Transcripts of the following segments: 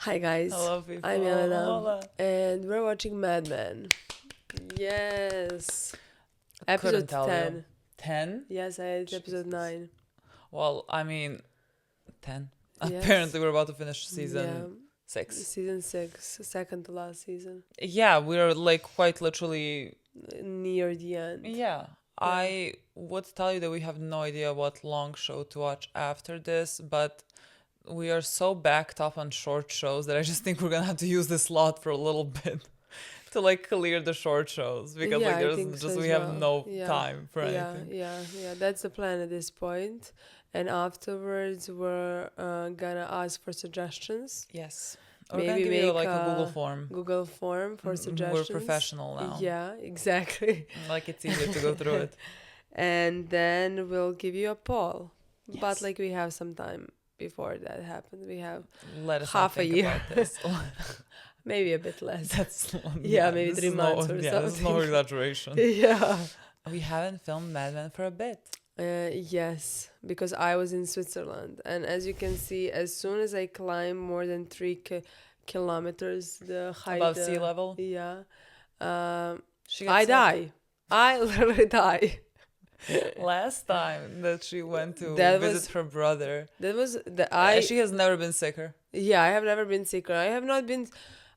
Hi guys, Hello people. I'm Milena, Hola. and we're watching Mad Men. Yes, Couldn't episode tell 10. you. 10? Yes, it's episode Jesus. 9. Well, I mean, 10. Yes. Apparently, we're about to finish Yeah, season 6. season 6, second to last season, Yeah, we're like quite literally. near the end. Yeah. I would tell you that we have no idea what long show to watch after this, but we are so backed up on short shows that I just think we're gonna have to use this slot for a little bit to like clear the short shows because Yeah, like I there's think so just as we have well. no Yeah. time for anything. Yeah. That's the plan at this point. And afterwards, we're gonna ask for suggestions. Yes. We're Maybe gonna give you make like a Google a form. Google form for We're suggestions. professional now. Yeah, exactly. Like it's easier to go through it. And then we'll give you a poll. Yes. But like we have some time before that happens. We have Let us half not a think year. about this. maybe a bit less. That's Yeah, maybe this 3 is months or yeah, this is no something. exaggeration. Yeah. We haven't filmed Mad Men for a bit. Yes, because I was in Switzerland, and as you can see, as soon as I climb more than 3 kilometers, the height Above sea level. Yeah, She got I sick. die. I literally die. Last time that she went to That visit was- her brother, That was the she has never been sicker. Yeah, I have never been sicker. I have not been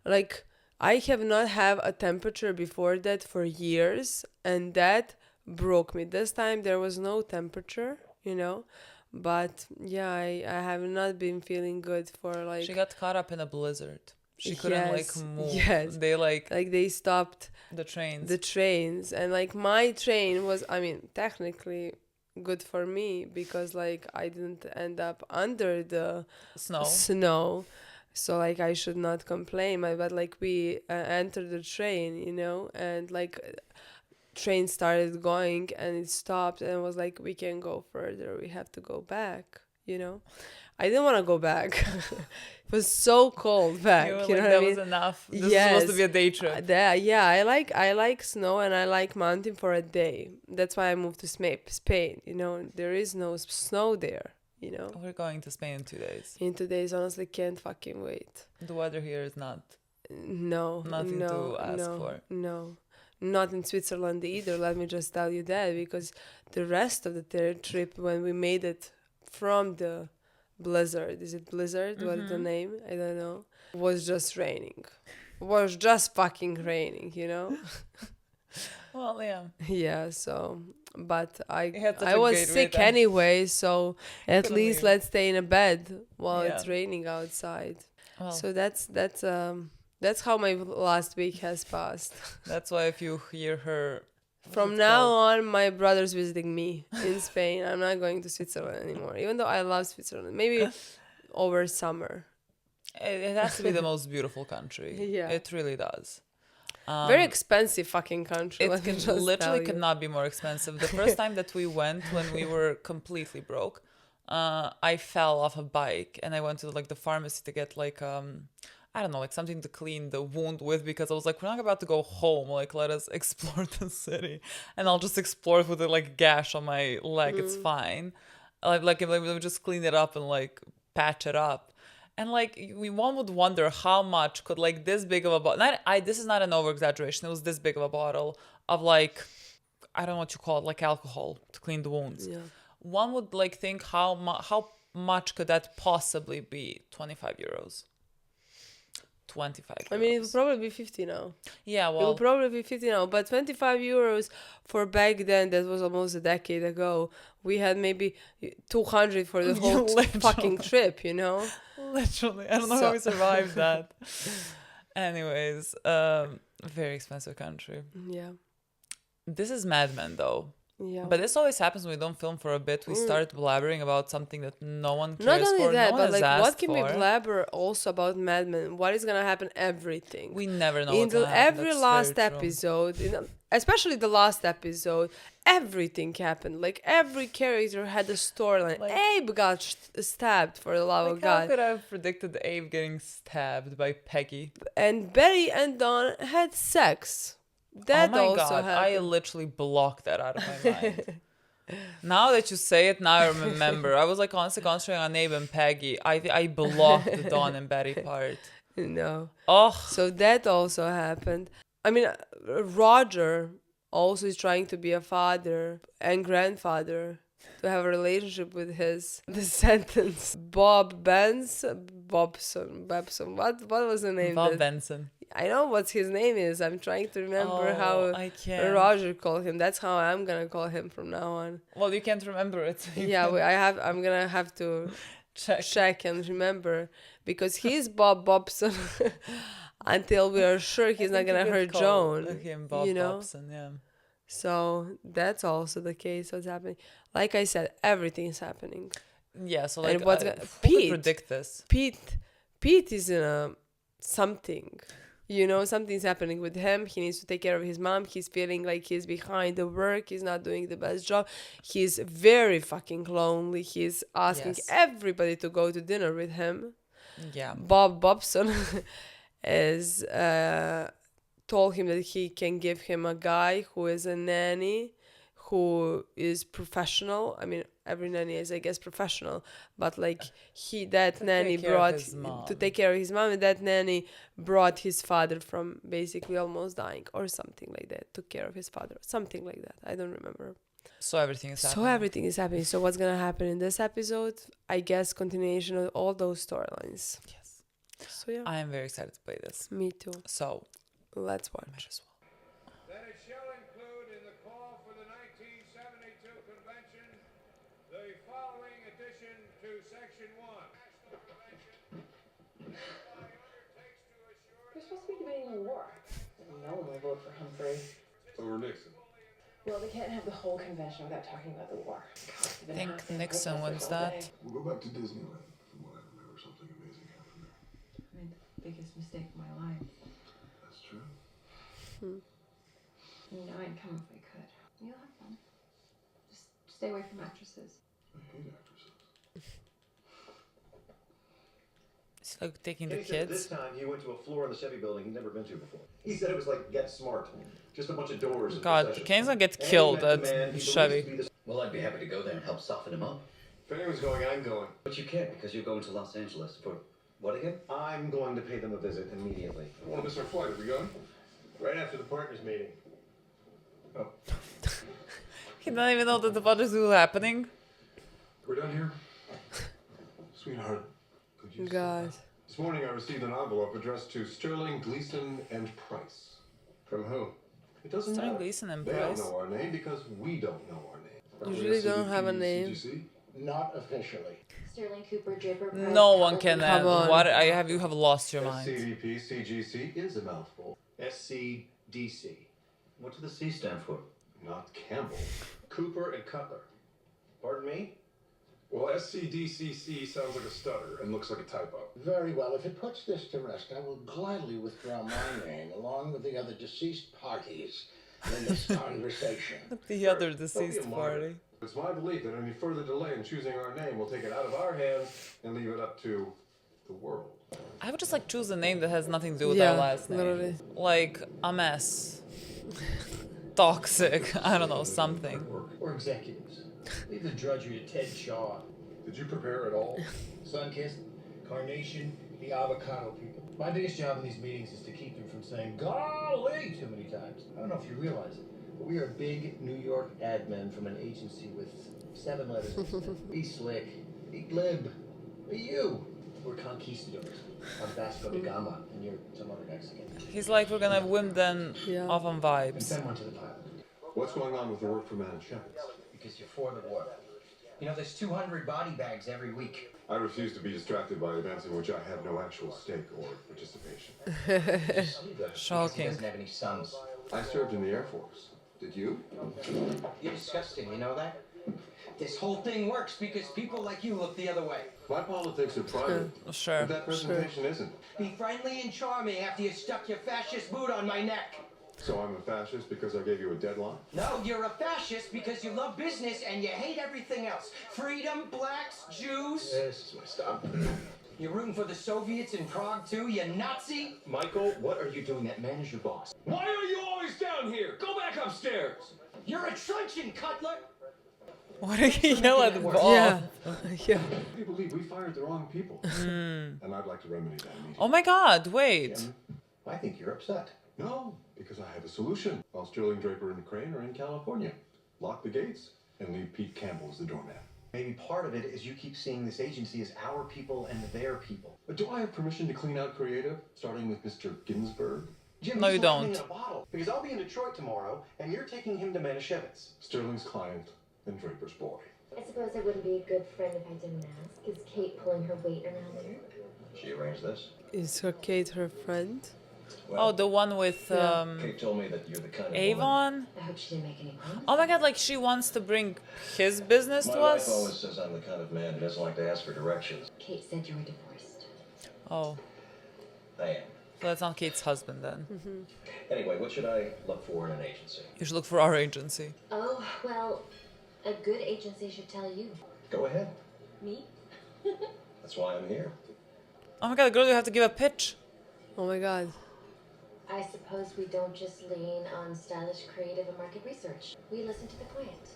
like I have not have a temperature before that for years, and that broke me. This time there was no temperature, but yeah, I have not been feeling good for like She got caught up in a blizzard. She couldn't like Yes, move. yes. They like they stopped the trains. the trains, and like my train was, I mean, technically good for me because like I didn't end up under the snow, so like I should not complain. But like we entered the train, and like train started going and it stopped and was like, we can go further, we have to go back. I didn't want to go back. It was so cold back. You were You like, know what that I mean? was enough. This is Yes. supposed to be a day trip. Yeah, I like snow and I like mountain for a day. That's why I moved to Spain. There is no snow there. We're going to Spain in 2 days. In 2 days, honestly, can't fucking wait. The weather here is not. No, Nothing to ask for. No, not in Switzerland either. Let me just tell you that, because the rest of the trip, when we made it from the blizzard, is it blizzard? What's the name? I don't know. Was just raining. Was just fucking raining. Well, yeah. Yeah. So, but had such I a was great sick rhythm. anyway. So at Couldn't least leave. let's stay in a bed while it's Yeah. raining outside. Well, So that's how my last week has passed. that's why if you hear her. From now on, my brother's visiting me in Spain. I'm not going to Switzerland anymore, even though I love Switzerland. Maybe over summer. It has to be the most beautiful country. Yeah. It really does. Very expensive fucking country. It let me can just literally tell could you. not be more expensive. The first time that we went, when we were completely broke, I fell off a bike and I went to like the pharmacy to get like I don't know, like something to clean the wound with, because I was like, we're not about to go home. Like, let us explore the city, and I'll just explore it with a like gash on my leg. It's fine. Like if we just clean it up and like patch it up. And like one would wonder how much could like this big of a bottle. This is not an over exaggeration. It was this big of a bottle of like, I don't know what you call it, like alcohol to clean the wounds. Yeah. One would like think how much could that possibly be? 25 euros. 25 euros. I mean, it will probably be 50 now. Yeah, It will well, probably be 50 now. But 25 euros for back then, that was almost a decade ago. We had maybe 200 for the whole fucking trip, literally, I don't know how we survived that. Anyways, very expensive country. Yeah. This is Mad Men though. Yeah. But this always happens when we don't film for a bit. We start blabbering about something that no one cares Not only for. that, no but one has like, what asked can we for. blabber also about Mad Men? What is gonna happen? Everything. We never know. In what's gonna happen. every That's last very true. episode, especially the last episode, everything happened. Like every character had a storyline. Like- Abe got stabbed, for the love Like, of how God, could I have predicted Abe getting stabbed by Peggy? and Betty and Don had sex. That oh my also god, I happened. literally blocked that out of my mind. Now that you say it, now I remember. I was like honestly concentrating on Abe and Peggy. I blocked the Dawn and Betty part. No. Oh. So that also happened. I mean, Roger also is trying to be a father and grandfather, to have a relationship with his descendants. Bobson. What was the name? Bob Benson. I know what his name is. I'm trying to remember how I can't. Roger called him. That's how I'm gonna call him from now on. Well, you can't remember it. Yeah, I'm gonna have to check and remember, because he's Bob Bobson until we are sure he's not gonna hurt Joan. Him, Bob Bobson, yeah. So that's also the case. What's happening? Like I said, everything's happening. Yeah. So like, and who could predict this? Pete is in a something. Something's happening with him. He needs to take care of his mom. He's feeling like he's behind the work. He's not doing the best job. He's very fucking lonely. He's asking everybody to go to dinner with him. Yeah. Bob Bobson is told him that he can give him a guy who is a nanny, who is professional. I mean, every nanny is, I guess, professional, but like nanny brought to take care of his mom, and that nanny brought his father from basically almost dying or something like that. Took care of his father, something like that. I don't remember. So everything is happening. So what's gonna happen in this episode? I guess continuation of all those storylines. Yes. So yeah, I am very excited to play this. Me too. So let's watch as well. That it shall include in the call for the 1972 convention the following addition to Section 1. National Convention hereby undertakes to assure... We're supposed to be debating a war. No one will vote for Humphrey. Over Nixon. Well, they can't have the whole convention without talking about the war. I think Nixon wins that. We'll go back to Disneyland. From what I remember, something amazing happened there. I made the biggest mistake of my life. That's true. I'd come if I could. You'll have fun. Just stay away from actresses. I hate actresses. It's like taking the Kenny said kids. this time he went to a floor in the Chevy building he'd never been to before. He said it was like Get Smart. Just a bunch of doors. God, Kenny's gonna get killed at Chevy. Well, I'd be happy to go there and help soften him up. If anyone's going, I'm going. But you can't because you're going to Los Angeles for what again? I'm going to pay them a visit immediately. I want to miss our flight. Are we going? Right after the partners meeting. Oh. He doesn't even know that the partners is happening. We're done here? Sweetheart, could you... God. This morning I received an envelope addressed to Sterling, Gleason, and Price. From who? It doesn't Sterling, matter. Gleason, and They Price. don't know our name because we don't know our name. You really don't have a name? CGC? Not officially. Sterling Cooper, Draper, Price, No one can Come add. on. What you have lost your mind. SCDP, CGC is a mouthful. SCDC. What does the C stand for? Not Campbell. Cooper and Cutler. Pardon me? Well, SCDCC sounds like a stutter and looks like a typo. Very well. If it puts this to rest, I will gladly withdraw my name along with the other deceased parties in this conversation. The other deceased party. It's my belief that any further delay in choosing our name will take it out of our hands and leave it up to the world. I would just like choose a name that has nothing to do with our last name. Literally. Like a mess. Toxic. I don't know, something. We're executives. Leave the drudgery to Ted Shaw. Did you prepare at all? Sunkist, Carnation, the avocado people. My biggest job in these meetings is to keep them from saying golly too many times. I don't know if you realize it, but we are big New York ad men from an agency with 7 letters. Be slick, be glib, be you. We're conquistadors. I'm Vasco da Gama, and you're some other Mexican. He's like, we're gonna Wimbledon off on And vibes. send one to the pilot. What's going on with the work for man shepherds? Because you're for the war. You know, there's 200 body bags every week. I refuse to be distracted by events in which I have no actual stake or participation. Shocking. He doesn't have any sons. I served in the Air Force. Did you? You're disgusting, you know that? This whole thing works because people like you look the other way. My politics are private. Sure. But that presentation isn't. Be friendly and charming after you stuck your fascist boot on my neck. So I'm a fascist because I gave you a deadline? No, you're a fascist because you love business and you hate everything else. Freedom, blacks, Jews. Yes, stop. You're rooting for the Soviets in Prague too, you Nazi. Michael, what are you doing? That man is your boss. Why are you always down here? Go back upstairs! You're a truncheon, Cutler. What did he yell at Bob? Yeah. Yeah. I believe we fired the wrong people. And I'd like to remedy that immediately. Oh my god, wait. Jim, I think you're upset. No, because I have a solution. While Sterling Draper and Crane are in California. Lock the gates and leave Pete Campbell as the doorman. Maybe part of it is you keep seeing this agency as our people and their people. But do I have permission to clean out creative, starting with Mr. Ginsburg? Jim, No, he's you lightning don't. in a bottle. Because I'll be in Detroit tomorrow, and you're taking him to Manischewitz. Sterling's client and Draper's boy. I suppose I wouldn't be a good friend if I didn't ask. Is Kate pulling her weight around there? She arranged this. Is her Kate her friend? Oh, the one with Kate told me that you're the kind of woman. Avon? I hope she didn't make any promises. Oh my god, like she wants to bring his business My to wife us? always says I'm the kind of man who doesn't like to ask for directions. Kate said you were divorced. Oh, I am. so that's not Kate's husband then. Anyway, what should I look for in an agency? You should look for our agency. Oh, well, a good agency should tell you. Go ahead. Me? That's why I'm here. Oh my god, girl, you have to give a pitch. Oh my god. I suppose we don't just lean on stylish, creative, and market research. We listen to the client.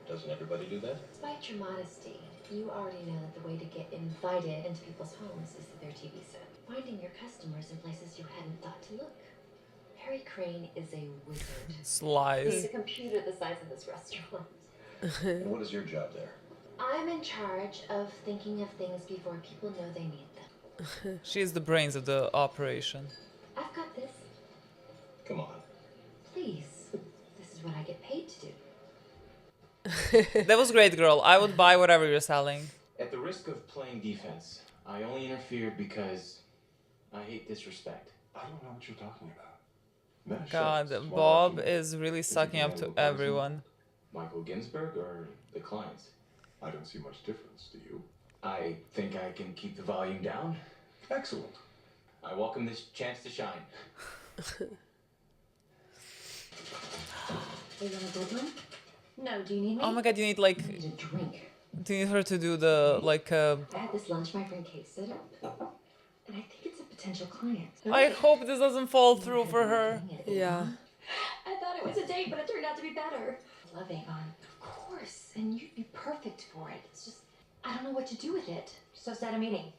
Doesn't everybody do that? Despite your modesty, you already know that the way to get invited into people's homes is through their TV set. Finding your customers in places you hadn't thought to look. Harry Crane is a wizard. It's He's lies. a computer the size of this restaurant. And what is your job there? I'm in charge of thinking of things before people know they need them. She is the brains of the operation. I've got this. Come on. Please. This is what I get paid to do. That was great, girl. I would buy whatever you're selling. At the risk of playing defense, I only interfered because I hate disrespect. I don't know what you're talking about. Manischewitz, God, small Bob team. is really sucking up to everyone. Michael Ginsburg or the clients? I don't see much difference, do you? I think I can keep the volume down. Excellent. I welcome this chance to shine. You want a good one? No, do you need me? Oh my god, you need like, I need a drink. do you need her to do the like I had this lunch my friend Kate set up, and I think it's a potential client. I hope this doesn't fall through for her. Yeah. I thought it was a date, but it turned out to be better. Love Avon. Of course, and you'd be perfect for it. It's just, I don't know what to do with it. So set a meeting.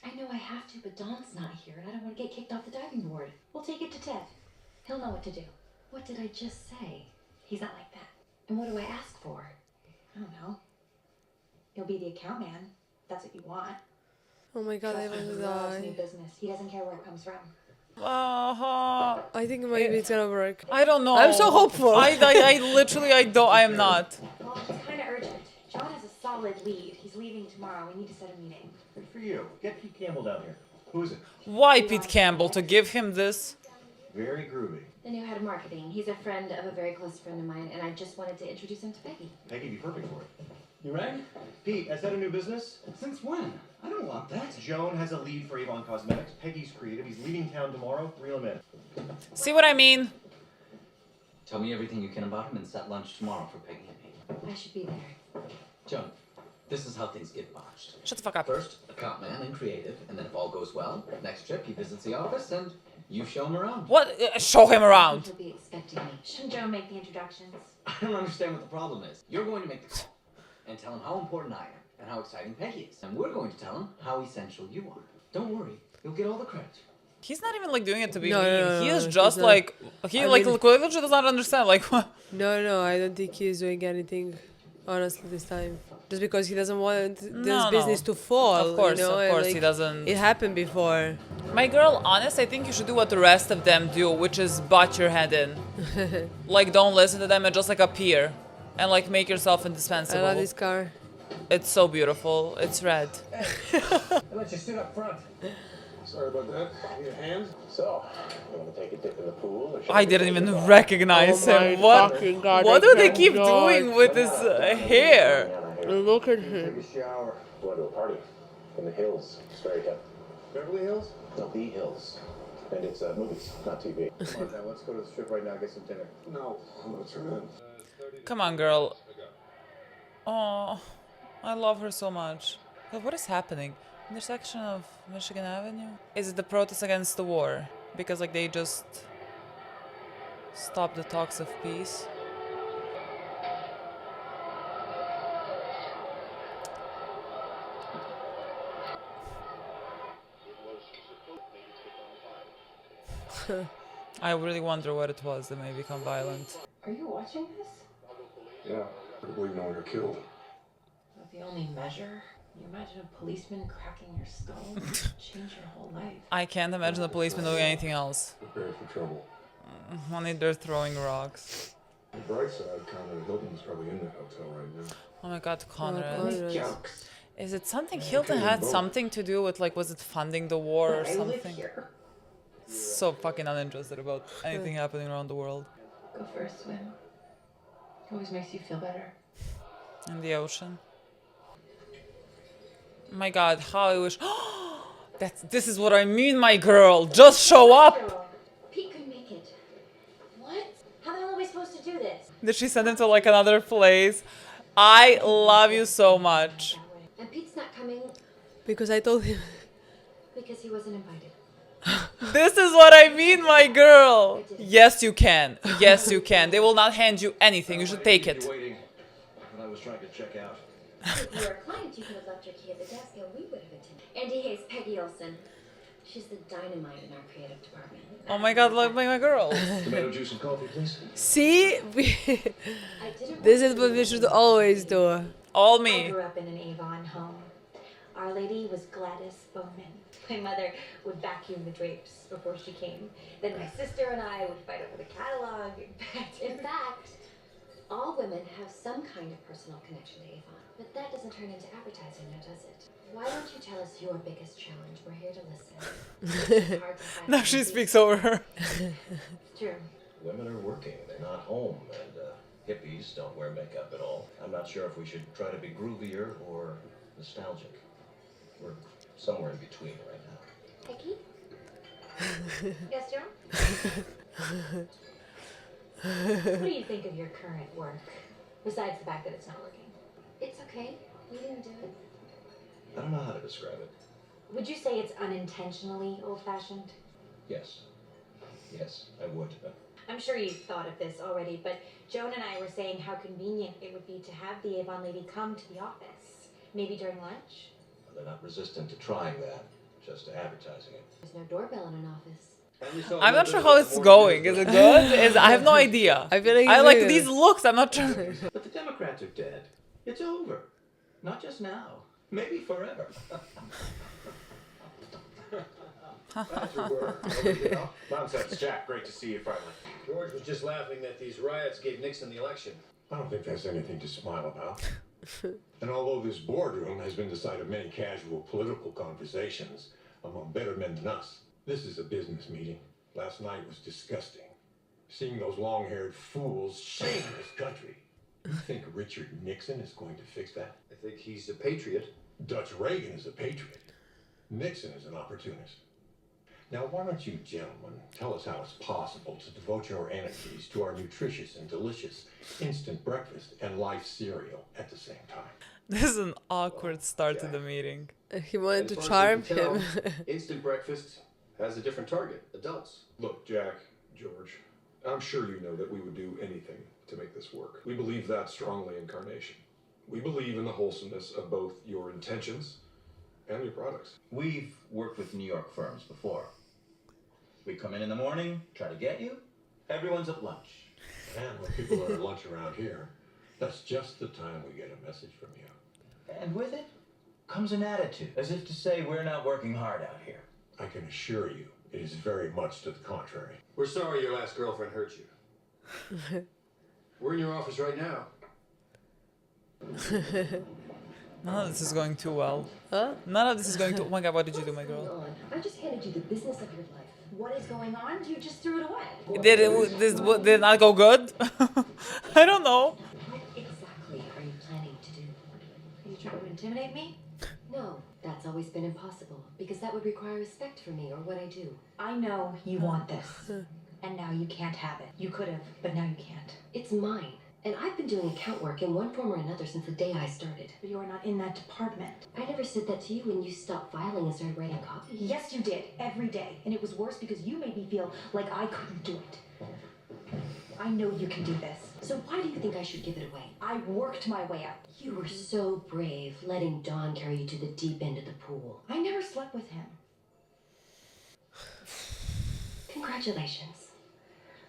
I know I have to, but Dawn's not here, and I don't want to get kicked off the diving board. We'll take it to Ted. He'll know what to do. What did I just say? He's not like that. And what do I ask for? I don't know. You'll be the account man. That's what you want. Oh my god, I Trust want me, to he loves new die. business. He doesn't care where it comes from. I think maybe it's gonna work. I don't know. I'm so hopeful. I literally, I am not. Well, it's kind of urgent. John has a solid lead. He's leaving tomorrow. We need to set a meeting. Good for you. Get Pete Campbell down here. Who is it? Why Pete Campbell? To give him this? Very groovy. The new head of marketing. He's a friend of a very close friend of mine, and I just wanted to introduce him to Peggy. Peggy'd be perfect for it. You rang? Pete, is that a new business? Since when? I don't want that. Joan has a lead for Avon Cosmetics. Peggy's creative. He's leaving town tomorrow. Reel him in. See what I mean? Tell me everything you can about him and set lunch tomorrow for Peggy and me. I should be there. Joan, this is how things get botched. Shut the fuck up. First, account man and creative, and then if all goes well, next trip he visits the office and you show him around. What? Show him around. He'll be expecting me. Shouldn't Joe make the introductions? I don't understand what the problem is. You're going to make the call and tell him how important I am and how exciting Peggy is. And we're going to tell him how essential you are. Don't worry, you'll get all the credit. He's not even like doing it to be No, mean. no, He no, is he's just not. like he I like mean- literally does not understand. Like what? No, I don't think he's doing anything, honestly, this time. Just because he doesn't want this No, business to fall. Of course, you know? of and, course, like, he doesn't. It happened before. My girl, honest, I think you should do what the rest of them do, which is butt your head in. Like, don't listen to them and just like appear, and like make yourself I indispensable. love this car. It's so beautiful. It's red. I let you sit up front. Sorry about that. Need a hand? So, you want to take a dip in the pool? Or I didn't even recognize Oh my him. What? fucking God, What I do they can't keep do doing it. with his hair? Look at Take him. a shower. Going to a party in the hills. It's very hip. Beverly Hills? No, the hills. And it's movies, not TV. Come on, now let's go to the strip right now. Get some dinner. No, I'm gonna turn in. Come on, girl. Oh, I love her so much. God, what is happening? Intersection of Michigan Avenue? Is it the protest against the war? Because like they just stopped the talks of peace. I really wonder what it was that made me become violent. Are you watching this? Yeah, I believe no one got killed. Not the only measure. You imagine a policeman cracking your skull? Change your whole life. I can't imagine a policeman doing anything else. Prepare for trouble. Only they're throwing rocks. The bright side, Conrad Hilton's probably in the hotel right now. Oh my god, Conrad. Conrad. Jokes. Is it something Hilton had something to do with, like, was it funding the war or I live something? here. So fucking uninterested about anything happening around the world. Go for a swim. Always makes you feel better. In the ocean. My god, how I wish. This is what I mean, my girl. Just show up. Girl, Pete couldn't make it. What? How the hell are we supposed to do this? Did she send him to like another place? I love you so much. And Pete's not coming Because I told him. because he wasn't invited. This is what I mean, my girl. Yes, you can. Yes, you can. They will not hand you anything. You should take it. Waiting when I was trying to check out. If you were a client, you could have left your key at the desk and we would have attended. Andy Hayes, Peggy Olson. She's the dynamite in our creative department. Oh my god, love my girl. Tomato juice and coffee, please. See? I didn't This is what we should always do. All I me. grew up in an Avon home. Our lady was Gladys Bowman. My mother would vacuum the drapes before she came. Then my sister and I would fight over the catalog. In fact, all women have some kind of personal connection to Avon. But that doesn't turn into advertising now, does it? Why don't you tell us your biggest challenge? We're here to listen. It's hard to find Now she somebody- speaks over her. It's true. Women are working, they're not home, and hippies don't wear makeup at all. I'm not sure if we should try to be groovier or nostalgic. We're somewhere in between right now. Peggy? Yes, Joan? What do you think of your current work? Besides the fact that it's not working. It's okay. You didn't do it. I don't know how to describe it. Would you say it's unintentionally old-fashioned? Yes. Yes, I would. I'm sure you've thought of this already, but Joan and I were saying how convenient it would be to have the Avon lady come to the office. Maybe during lunch? They're not resistant to trying that, just to advertising it. There's no doorbell in an office. I'm not sure how it's going. Is it good? I have no idea. I feel like I it's like good. these looks. I'm not sure. But the Democrats are dead. It's over. Not just now. Maybe forever. That's your word. Nonsense, Jack. Great to see you finally. George was just laughing that these riots gave Nixon the election. I don't think that's anything to smile about. And although this boardroom has been the site of many casual political conversations among better men than us, this is a business meeting. Last night was disgusting. Seeing those long-haired fools shame this country. You think Richard Nixon is going to fix that? I think he's a patriot. Dutch Reagan is a patriot. Nixon is an opportunist. Now, why don't you gentlemen tell us how it's possible to devote your energies to our nutritious and delicious instant breakfast and life cereal at the same time? This is an awkward start to the meeting. He wanted to As far charm as I can him. tell, instant breakfast has a different target, adults. Look, Jack, George, I'm sure you know that we would do anything to make this work. We believe that strongly in Carnation. We believe in the wholesomeness of both your intentions and your products. We've worked with New York firms before. We come in the morning, try to get you. Everyone's at lunch. And when people are at lunch around here, that's just the time we get a message from you. And with it comes an attitude, as if to say we're not working hard out here. I can assure you, it is very much to the contrary. We're sorry your last girlfriend hurt you. We're in your office right now. None of this is going too well. Huh? None of this is going to. Oh my god, what did you do, my girl? I just handed you the business of your life. What is going on? You just threw it away. Did it not go good? I don't know. What exactly are you planning to do? Are you trying to intimidate me? No, that's always been impossible because that would require respect for me or what I do. I know you want this. And now you can't have it. You could have, but now you can't. It's mine. And I've been doing account work in one form or another since the day I started. But you are not in that department. I never said that to you when you stopped filing and started writing copy. Yes, you did. Every day. And it was worse because you made me feel like I couldn't do it. I know you can do this. So why do you think I should give it away? I worked my way up. You were so brave, letting Dawn carry you to the deep end of the pool. I never slept with him. Congratulations.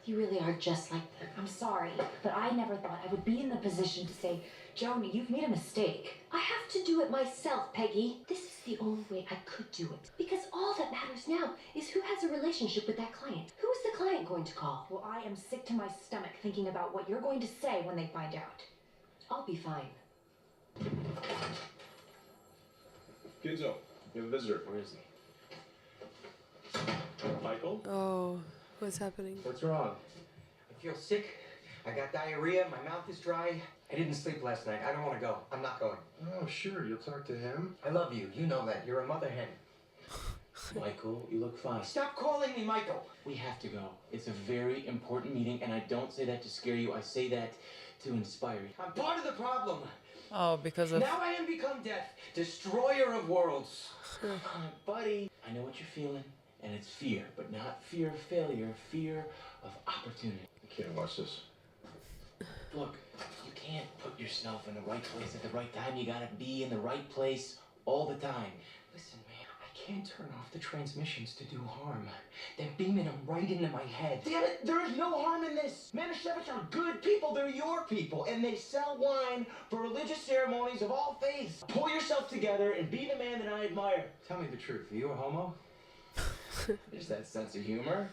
You really are just like them. I'm sorry, but I never thought I would be in the position to say, Joan, you've made a mistake. I have to do it myself, Peggy. This is the only way I could do it. Because all that matters now is who has a relationship with that client. Who is the client going to call? Well, I am sick to my stomach thinking about what you're going to say when they find out. I'll be fine. Ginzo, you have a visitor. Where is he? Michael? Oh, what's happening? What's wrong? I feel sick. I got diarrhea. My mouth is dry. I didn't sleep last night. I don't want to go. I'm not going. Oh, sure. You'll talk to him. I love you. You know that. You're a mother hen. Michael, you look fine. Stop calling me Michael. We have to go. It's a very important meeting, and I don't say that to scare you. I say that to inspire you. I'm part of the problem. Oh, because of... Now I am become death, destroyer of worlds. Buddy, I know what you're feeling, and it's fear, but not fear of failure, fear of opportunity. I can't watch this. Look, you can't put yourself in the right place at the right time. You gotta be in the right place all the time. Listen, man, I can't turn off the transmissions to do harm. They're beaming them right into my head. Damn it, there is no harm in this. Manischewitz are good people. They're your people. And they sell wine for religious ceremonies of all faiths. Pull yourself together and be the man that I admire. Tell me the truth. Are you a homo? There's that sense of humor.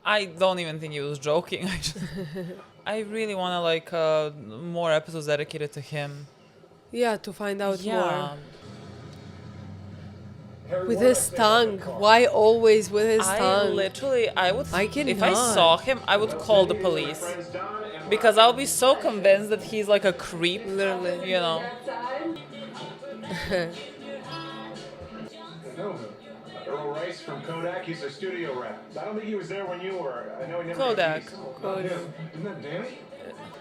I don't even think he was joking. I really want to like more episodes dedicated to him. Yeah, to find out Yeah. more. With his tongue. Why always with his tongue? I would. I cannot. If I saw him, I would call the police because I'll be so convinced that he's like a creep. Literally. You know. I know him. Earl Rice from Kodak. He's a studio rep. I don't think he was there when you were. I know he never. Kodak. Kodak. Isn't that Danny?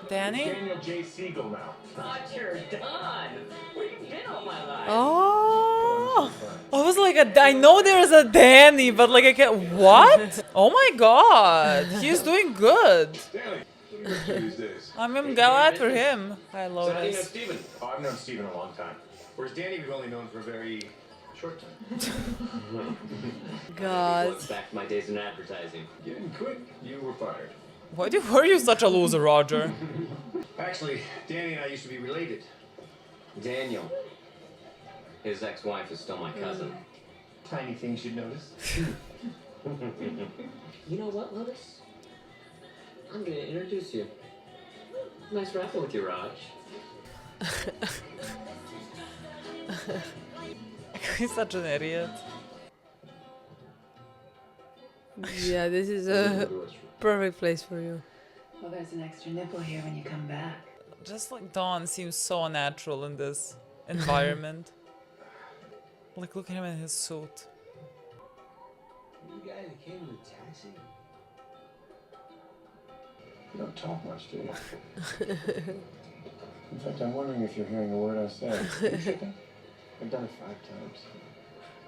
Danny? Daniel J. Siegel now. Roger, Don. Where you been all my life? Oh, I was like, I know there's a Danny, but like I can't. What? Oh my God, he's doing good. Danny. What are you up to these days? I'm glad for him. Hi, How do you know Lotus. Steven? Oh, I've known Steven a long time. Whereas Danny we've only known for a very short time. God. Back to my days in advertising. You didn't quit. You were fired. Why were you such a loser, Roger? Actually, Danny and I used to be related. Daniel. His ex-wife is still my cousin. Tiny things you'd notice. You know what, Lotus? I'm gonna introduce you. Nice rapping with you, Raj. He's such an idiot. Yeah, this is a perfect place for you. Well, there's an extra nipple here when you come back. Just like Dawn seems so natural in this environment. Like, look at him in his suit. You the guy that came in the taxi? You don't talk much, do you? In fact, I'm wondering if you're hearing a word I say. You tripping? I've done it 5 times.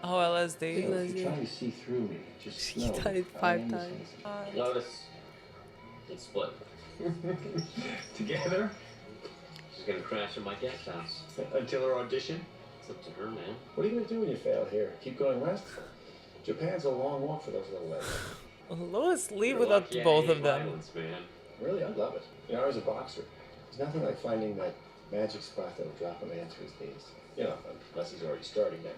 Oh, LSD. So if you're trying to see through me, just She know done it I 5 am times. sensitive. Lotus. Let's split. Together? She's gonna crash at my guest house. Until her audition? It's up to her, man. What are you gonna do when you fail here? Keep going west? Japan's a long walk for those little legs. Lois, leave You're without lucky I both hate of them. violence, man. Really, I love it. You know, I was a boxer. There's nothing like finding that magic spot that'll drop a man to his knees. You know, unless he's already starting there.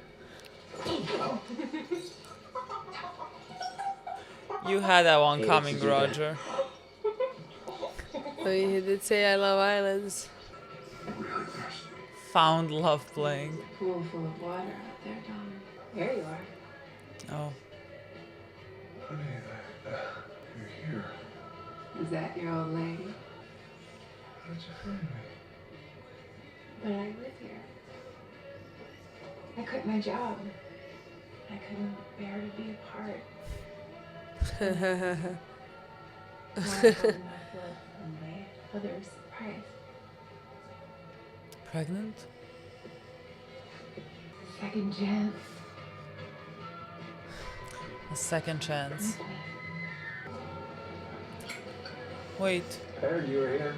You had that one Hey, coming, did you do that? Roger. Oh, he did say I love islands. Really thirsty. Found love playing. Pool full of water out there, Dawn. There you are. Oh. Honey, you're here. Is that your old lady? How did you find me? But I live here. I quit my job. I couldn't bear to be apart. Now I have my blood and my mother's surprise. Pregnant? Second chance. A second chance. With me. Wait. I heard you were here.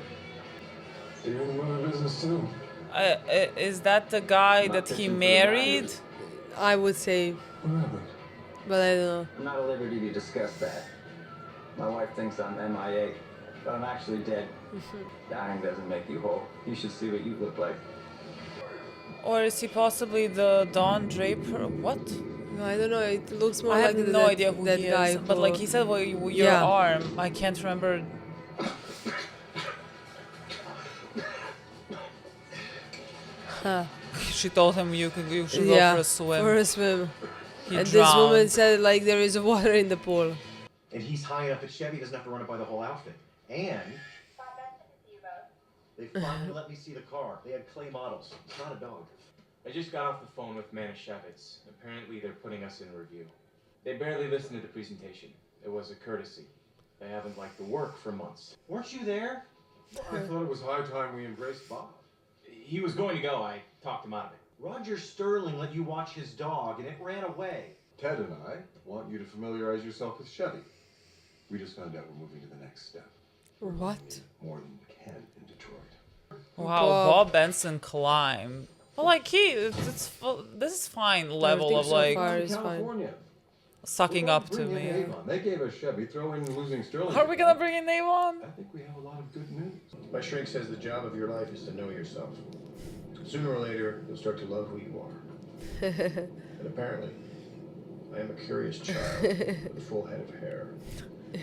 You're in the mother business too. Is that the guy that he married? I would say What happened? But I don't know. I'm not at liberty to discuss that. My wife thinks I'm MIA, but I'm actually dead. Dying doesn't make you whole. You should see what you look like. Or is he possibly the Don Draper? What? I don't know. It looks more I like have no idea who that he guy is. But like he said, well, your Yeah. arm. I can't remember. Huh. She told him you should go Yeah, for a swim. for a swim. He And this drowned. woman said like there is water in the pool. And he's high enough that Chevy doesn't have to run it by the whole outfit. And they finally let me see the car. They had clay models. It's not a dog. I just got off the phone with Manischewitz. Apparently they're putting us in review. They barely listened to the presentation. It was a courtesy. They haven't liked the work for months. Weren't you there? I thought it was high time we embraced Bob. He was going to go. I talked him out of it. Roger Sterling let you watch his dog and it ran away. Ted and I want you to familiarize yourself with Chevy. We just found out we're moving to the next step. What? More than we can in Detroit. Wow, Bob Benson climbed. But like this is fine level of like California. sucking up to Bring in me. Avon. They gave us Chevy. Throw in losing Sterling. Are we gonna bring in Avon? I think we have a lot of good news. My shrink says the job of your life is to know yourself. Sooner or later, you'll start to love who you are. And apparently, I am a curious child with a full head of hair.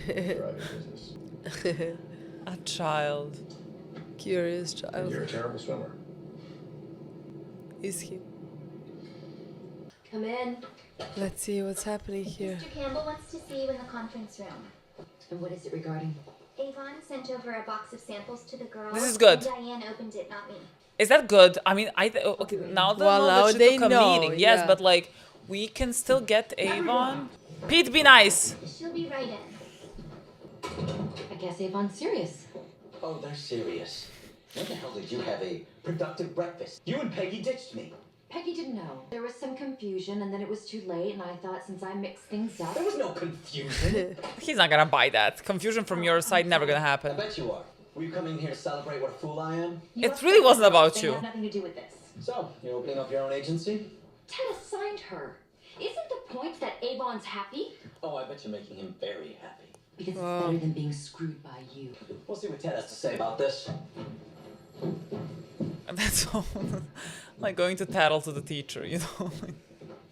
Driving business. A child. Curious And child. you're a terrible swimmer. Is he? Come in. Let's see what's happening here. Mr. Campbell wants to see you in the conference room. And what is it regarding? Avon sent over a box of samples to the girls. This is good. And Diane opened it, not me. Is that good? I mean, okay, now that Well, I know now that she they took a know, meeting, yes, yeah. but like we can still get Avon. Pete, be nice. She'll be right in. I guess Avon's serious. Oh, they're serious. When the hell did you have a productive breakfast? You and Peggy ditched me. Peggy didn't know. There was some confusion, and then it was too late, and I thought since I mixed things up... There was no confusion. He's not gonna buy that. Confusion from your side never gonna I happen. bet you are. Were you coming here to celebrate what a fool I am? It really wasn't about They you. have nothing to do with this. So, you're opening up your own agency? Ted assigned her. Isn't the point that Avon's happy? Oh, I bet you're making him very happy. Because it's better than being screwed by you. We'll see what Ted has to say about this. That's all. Like going to tattle to the teacher, you know.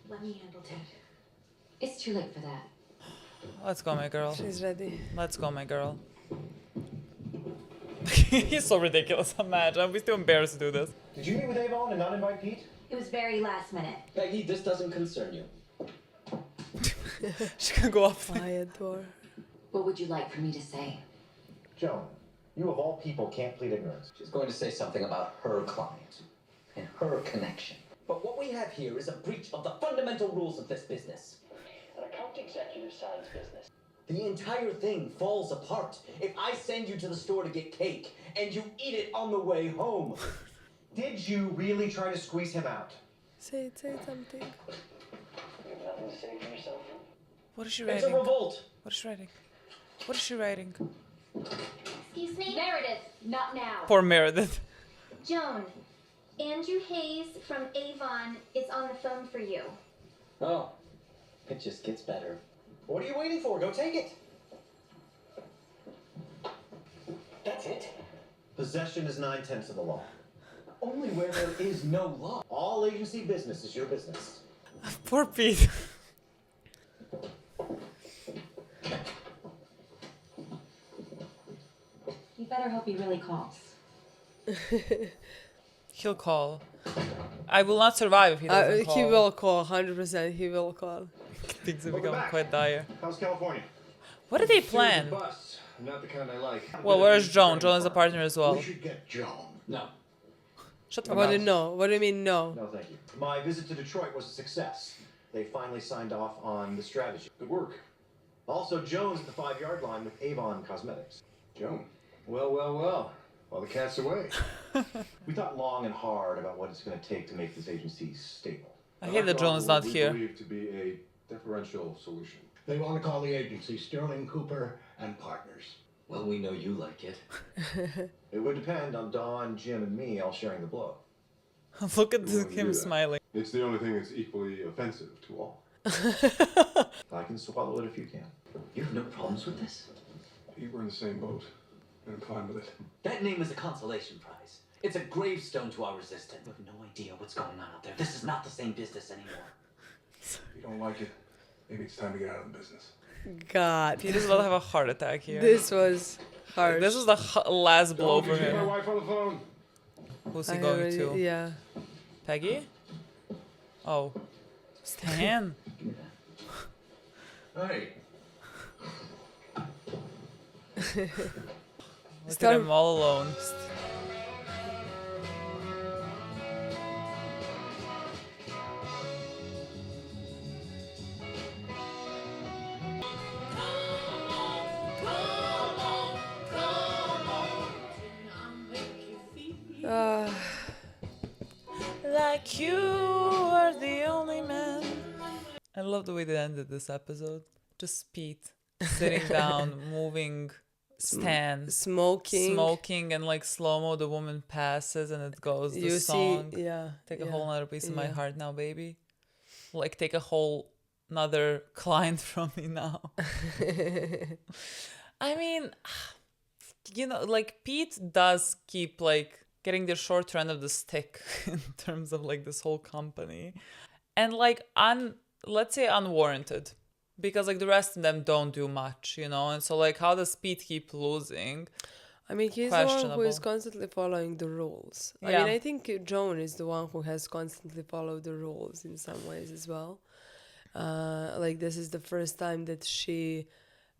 Let me handle Ted. It's too late for that. Let's go, my girl. She's ready. Let's go, my girl. He's so ridiculous. Imagine. I'd be too embarrassed to do this. Did you meet with Avon and not invite Pete? It was very last minute. Peggy, this doesn't concern you. She can go up. Quiet door. What would you like for me to say? Joan, you of all people can't plead ignorance. She's going to say something about her client and her connection. But what we have here is a breach of the fundamental rules of this business. An account executive signs business. The entire thing falls apart if I send you to the store to get cake and you eat it on the way home. Did you really try to squeeze him out? Say something. You have nothing to say for yourself. What is she It's a writing? revolt. What is she writing? What is she writing? Excuse me? Meredith, not now. Poor Meredith. Joan, Andrew Hayes from Avon is on the phone for you. Oh, it just gets better. What are you waiting for? Go take it. That's it. Possession is 9/10 of the law. Only where there is no law. All agency business is your business. Poor Pete. You better hope he really calls. He'll call. I will not survive if he doesn't call. He will call, 100%. He will call. Things have become quite dire. How's California? What did they plan? Bus. Not the kind I like. Well, where's Joan? Joan is a partner as well. We should get Joan. No. Shut the What fuck do you up. know? What do you mean no? No, thank you. My visit to Detroit was a success. They finally signed off on the strategy. Good work. Also, Joan's at the 5-yard line with Avon Cosmetics. Joan. Well, while the cat's away. We thought long and hard about what it's going to take to make this agency stable. I hate that Joan is not We here. believe to be a differential solution. They want to call the agency Sterling Cooper and Partners. Well, we know you like it. It would depend on Dawn, Jim, and me all sharing the blow. Look at We wanted to do him that. smiling. It's the only thing that's equally offensive to all. I can swallow it if you can. You have no problems with this? You were in the same boat, and I'm fine with it. That name is a consolation prize. It's a gravestone to our resistance. You have no idea what's going on out there. This is not the same business anymore. If you don't like it, maybe it's time to get out of the business. God. He just will have a heart attack here. This was harsh. This was the last blow for Don't get my him. wife on the phone. Who's he going to? Yeah. Peggy? Oh. Stan? Hey. Look at him all alone. Like you are the only man. I love the way they ended this episode. Just Pete sitting down, moving, smoking, and like slow-mo the woman passes and it goes the You song. see, yeah. Take a yeah, whole nother piece of my yeah. heart now, baby. Like take a whole another client from me now. I mean, you know, like Pete does keep like getting the short end of the stick in terms of like this whole company. And like let's say unwarranted. Because like the rest of them don't do much, you know? And so like how does Pete keep losing? I mean, he's the one who is constantly following the rules. Yeah. I mean, I think Joan is the one who has constantly followed the rules in some ways as well. Like this is the first time that she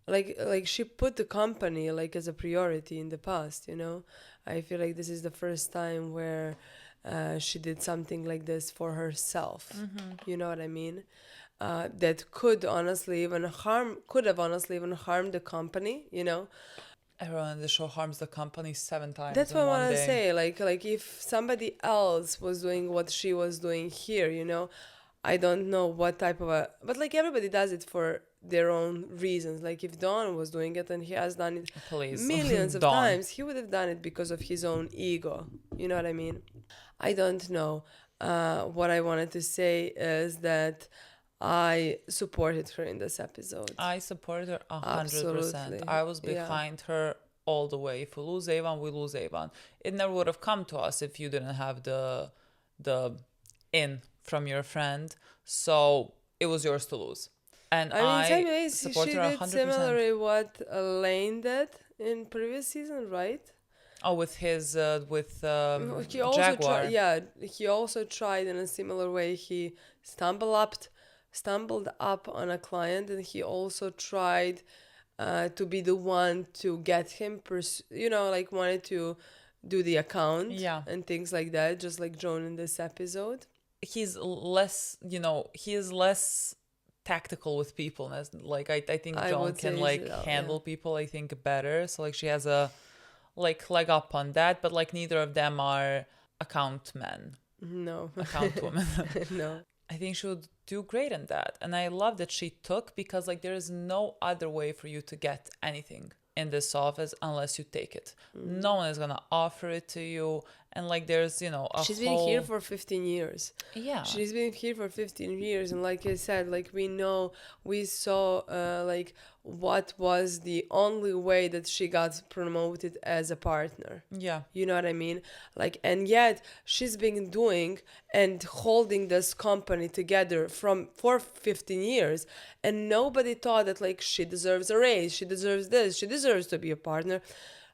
like she put the company like as a priority in the past, you know? I feel like this is the first time where she did something like this for herself. Mm-hmm. You know what I mean? That could have honestly even harmed the company, you know? Everyone in the show harms the company 7 times. That's what I want to day. say. Like if somebody else was doing what she was doing here, you know, I don't know what type of but like everybody does it for their own reasons. Like if Don was doing it and he has done it millions of times, he would have done it because of his own ego. You know what I mean? I don't know. What I wanted to say is that I supported her in this episode. I supported her 100%. Absolutely. I was behind her all the way. If we lose Avon, we lose Avon. It never would have come to us if you didn't have the in from your friend. So it was yours to lose. And I mean, support her 100%. She did similarly what Lane did in previous season, right? Oh, with his he also Jaguar. He also tried in a similar way. He stumbled up on a client, and he also tried to be the one to get him, like wanted to do the account and things like that, just like Joan in this episode. He's less, he is less tactical with people. Like I think Joan can handle people, I think, better. So like she has a leg up on that, but like neither of them are account men. No. Account women. No. I think she would do great in that. And I love that she took, because like there is no other way for you to get anything in this office unless you take it. No one is gonna offer it to you. And like there's, she's been here for 15 years. Yeah. She's been here for 15 years. And like I said, like we saw like what was the only way that she got promoted as a partner. Yeah. You know what I mean? Like, and yet she's been doing and holding this company together for 15 years. And nobody thought that like she deserves a raise. She deserves this. She deserves to be a partner.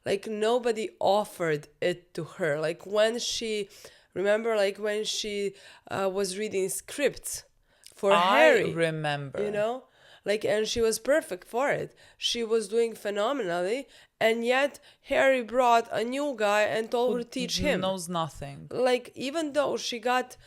Like nobody offered it to her. Like when she was reading scripts for Harry. I remember. Like, and she was perfect for it. She was doing phenomenally. And yet Harry brought a new guy and told her to teach him. Knows nothing. Like, even though she got,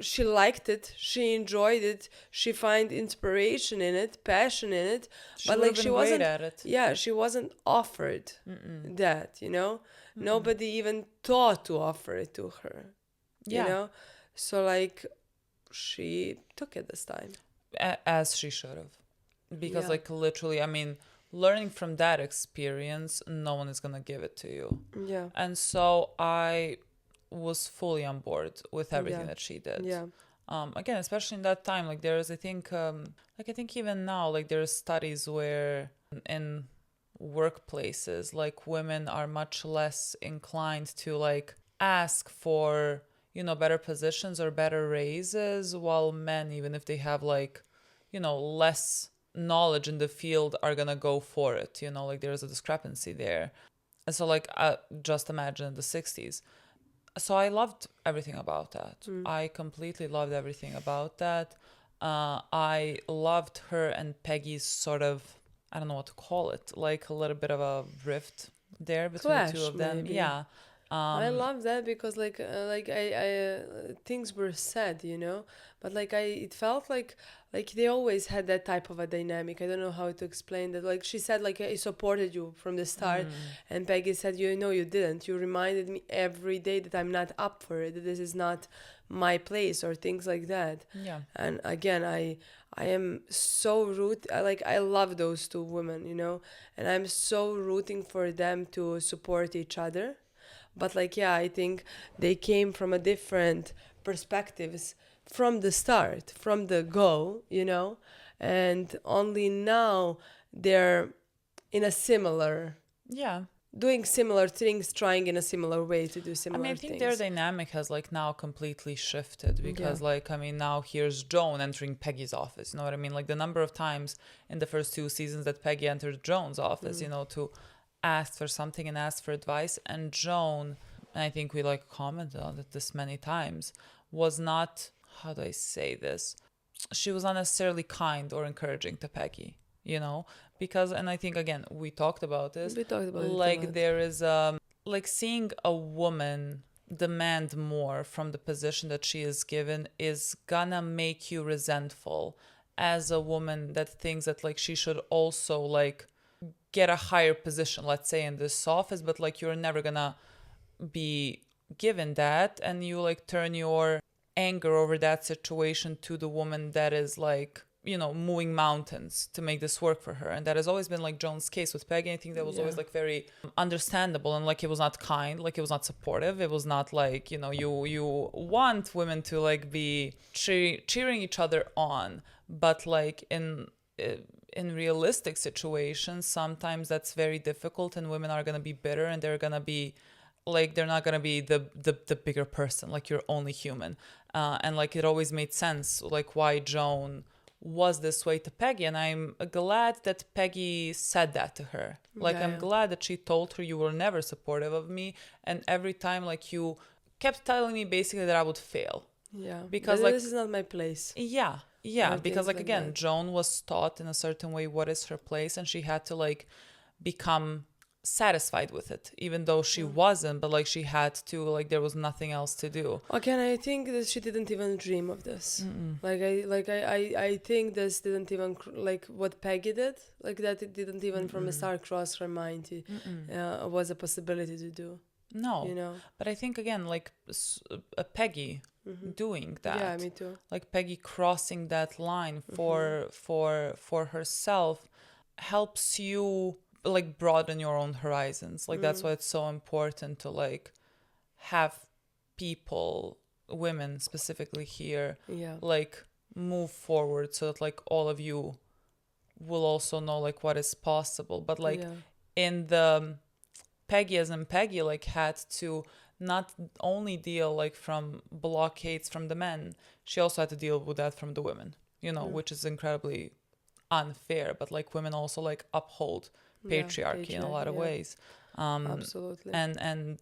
she liked it, she enjoyed it, she found inspiration in it, passion in it, but like she wasn't great at it. Yeah, she wasn't offered that, Nobody even thought to offer it to her. So like she took it this time. As she should have. Because like literally, I mean, learning from that experience, no one is gonna give it to you. Yeah. And so I was fully on board with everything that she did. Yeah. Again, especially in that time, like there's, I think, like I think even now, like there's studies where in workplaces, like women are much less inclined to like ask for, better positions or better raises, while men, even if they have like, less knowledge in the field, are gonna go for it. Like there's a discrepancy there. And so like just imagine in the 60s. So I loved everything about that. I completely loved everything about that. I loved her and Peggy's sort of, I don't know what to call it, like a little bit of a rift there between the two of them. Maybe. Yeah. I love that because I things were said, but it felt like they always had that type of a dynamic. I don't know how to explain that. Like she said, like I supported you from the start, and Peggy said, you didn't. You reminded me every day that I'm not up for it. That this is not my place or things like that. Yeah. And again, I am so I love those two women, and I'm so rooting for them to support each other. But I think they came from a different perspectives from the start, from the go, and only now they're in a similar, doing similar things, trying in a similar way to do similar things. I think their dynamic has like now completely shifted because now here's Joan entering Peggy's office. You know what I mean? Like the number of times in the first 2 seasons that Peggy entered Joan's office, to ask for something and ask for advice, and Joan, and I think we like commented on it this many times, was not, how do I say this, she was not necessarily kind or encouraging to Peggy, because, and I think again we talked about this, like there is like seeing a woman demand more from the position that she is given is gonna make you resentful as a woman that thinks that like she should also like get a higher position, let's say in this office, but like you're never gonna be given that, and you like turn your anger over that situation to the woman that is like moving mountains to make this work for her. And that has always been like Joan's case with Peggy. I think that was always like very understandable, and like it was not kind, like it was not supportive, it was not like you want women to like be cheering each other on, but like in realistic situations, sometimes that's very difficult, and women are going to be bitter, and they're going to be like, they're not going to be the bigger person, like you're only human. And like it always made sense, like why Joan was this way to Peggy. And I'm glad that Peggy said that to her. Like, I'm glad that she told her, you were never supportive of me. And every time, like, you kept telling me basically that I would fail. Yeah. Because but like, this is not my place. Yeah. Yeah. Because like again, that. Joan was taught in a certain way what is her place, and she had to like become satisfied with it, even though she wasn't, but like she had to, like there was nothing else to do. Again, I think that she didn't even dream of this. I think this didn't even like what Peggy did, like that it didn't even from the start cross her mind was a possibility to do. No, but I think again, like Peggy doing that, yeah, me too, like Peggy crossing that line for herself helps you like broaden your own horizons. Like that's why it's so important to like have people, women specifically here, like move forward, so that like all of you will also know like what is possible. But like in the Peggy, as in Peggy, like had to not only deal like from blockades from the men, she also had to deal with that from the women, which is incredibly unfair. But like women also like uphold patriarchy in a lot of ways. Absolutely. And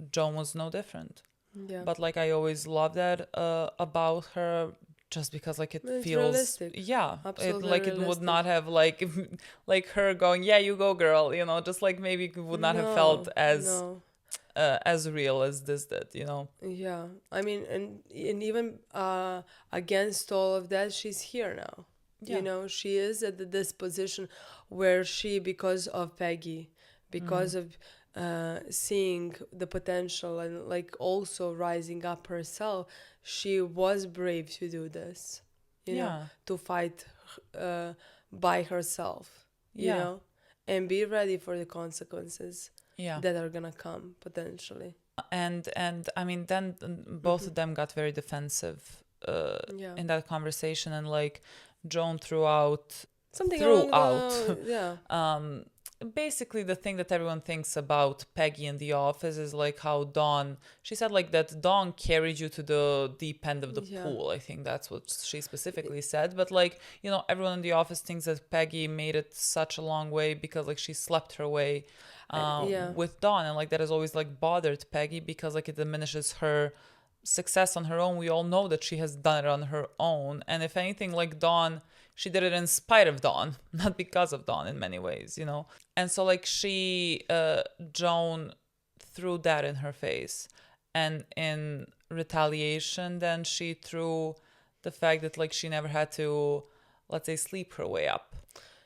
Joan was no different. Yeah. But like I always love that about her, just because like it feels realistic. It would not have like like her going, yeah, you go girl, just like maybe would not have felt as real as this did, Yeah, I mean, and even against all of that, she's here now. She is at this position where she, because of Peggy, because of seeing the potential and like also rising up herself, she was brave to do this, to fight by herself, you know, and be ready for the consequences that are gonna come potentially. And I mean, then both of them got very defensive in that conversation, and like Joan throughout basically the thing that everyone thinks about Peggy in the office is like how Dawn, she said like that Dawn carried you to the deep end of the pool. I think that's what she specifically said. But like, you know, everyone in the office thinks that Peggy made it such a long way because like she slept her way with Dawn, and like that has always like bothered Peggy because like it diminishes her success on her own. We all know that she has done it on her own, and if anything, like Dawn, she did it in spite of Dawn, not because of Dawn in many ways, you know? And so like Joan threw that in her face. And in retaliation, then she threw the fact that like she never had to, let's say, sleep her way up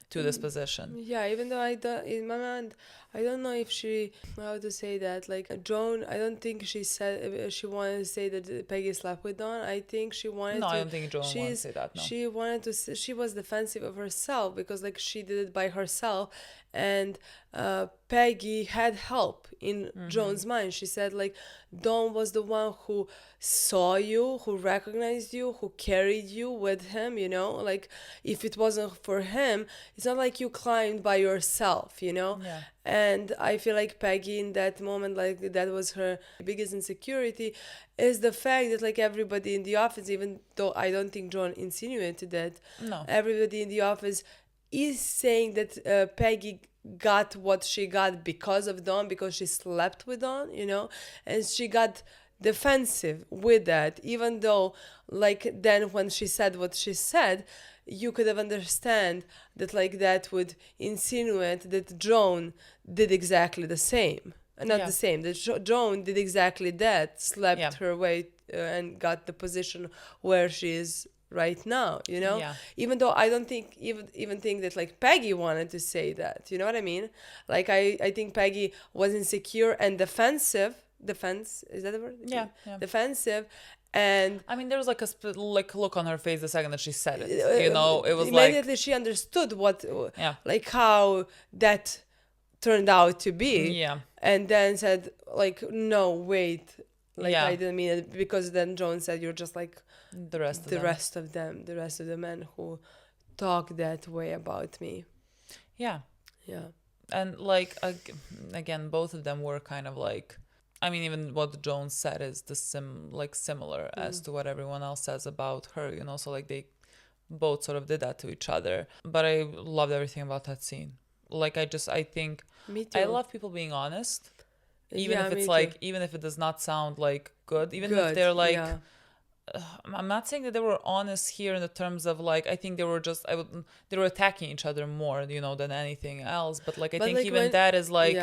to this position. Yeah, even though in my mind, I don't know if she, how to say that, like Joan, I don't think she said, she wanted to say that Peggy slept with Dawn. I think she wanted to. No, I don't think Joan wanted to say that, no. She wanted to, she was defensive of herself because like she did it by herself, and Peggy had help in Joan's mind. She said like Dawn was the one who saw you, who recognized you, who carried you with him, you know, like if it wasn't for him, it's not like you climbed by yourself, you know. Yeah. And I feel like Peggy in that moment, like that was her biggest insecurity, is the fact that like everybody in the office, even though I don't think Joan insinuated that, everybody in the office is saying that Peggy got what she got because of Dawn, because she slept with Dawn, you know, and she got defensive with that, even though like then when she said what she said, you could have understand that like that would insinuate that Joan did exactly the same. Not the same, that Joan did exactly that, slept her way and got the position where she is right now, you know? Even though I don't think, even think that like Peggy wanted to say that, you know what I mean? Like I think Peggy was insecure and defensive, is that the word? Defensive. And I mean, there was like a look on her face the second that she said it. You know, it was immediately she understood what, like how that turned out to be. Yeah. And then said like, no, wait, like I didn't mean it, because then Joan said you're just like the rest of the men who talk that way about me. Yeah. Yeah. And like again, both of them were kind of like, I mean, even what Joan said is similar as to what everyone else says about her, you know, so like they both sort of did that to each other. But I loved everything about that scene. Like I think me too. I love people being honest, even if it's like, even if it does not sound like good, even if they're like, I'm not saying that they were honest here in the terms of like, I think they were just, they were attacking each other more, you know, than anything else. But like, I think like even that is like,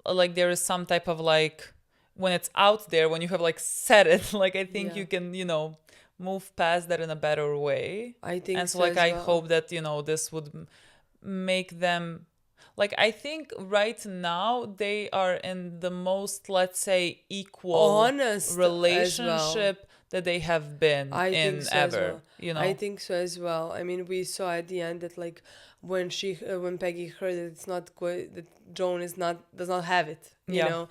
like there is some type of like, when it's out there, when you have like said it, like I think you can, you know, move past that in a better way. I think and so like I hope that, you know, this would make them, like I think right now they are in the most, let's say, equal honest relationship that they have been in ever. You know, I think so as well. I mean, we saw at the end that like when Peggy heard that it's not good, that Joan does not have it, you know,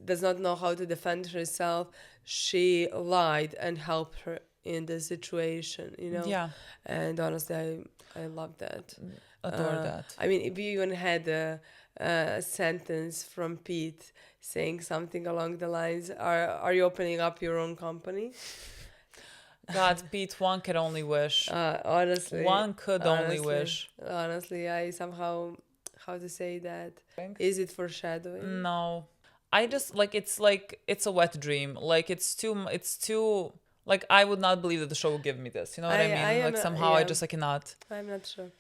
does not know how to defend herself, she lied and helped her in the situation, you know. Yeah. And honestly, I love that. Adore that. I mean, if you even had a sentence from Pete saying something along the lines, "Are you opening up your own company?" God, Pete, one could only wish. Honestly, one could only wish. Honestly, I somehow, how to say that? Is it foreshadowing? No, I just it's a wet dream. Like it's too. Like I would not believe that the show would give me this. You know what I mean? Like somehow I cannot. I'm not sure.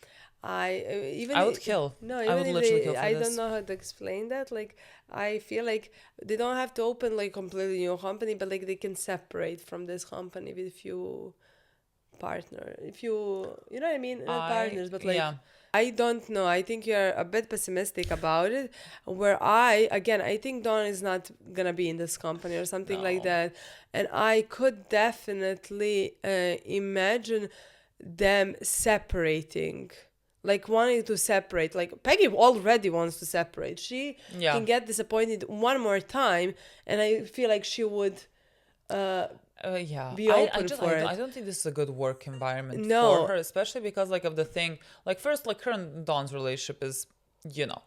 I would kill. No, I would literally kill for I this. don't know how to explain that. Like I feel like they don't have to open like completely new company, but like they can separate from this company with few partner. If you know what I mean, not partners, but like I don't know. I think you're a bit pessimistic about it. Where I think Dawn is not gonna be in this company or something like that, and I could definitely imagine them separating. Like wanting to separate, like Peggy already wants to separate. She can get disappointed one more time, and I feel like she would Yeah, be open for it. I don't think this is a good work environment No. for her, especially because like of the thing, like first, like her and Dawn's relationship is, you know,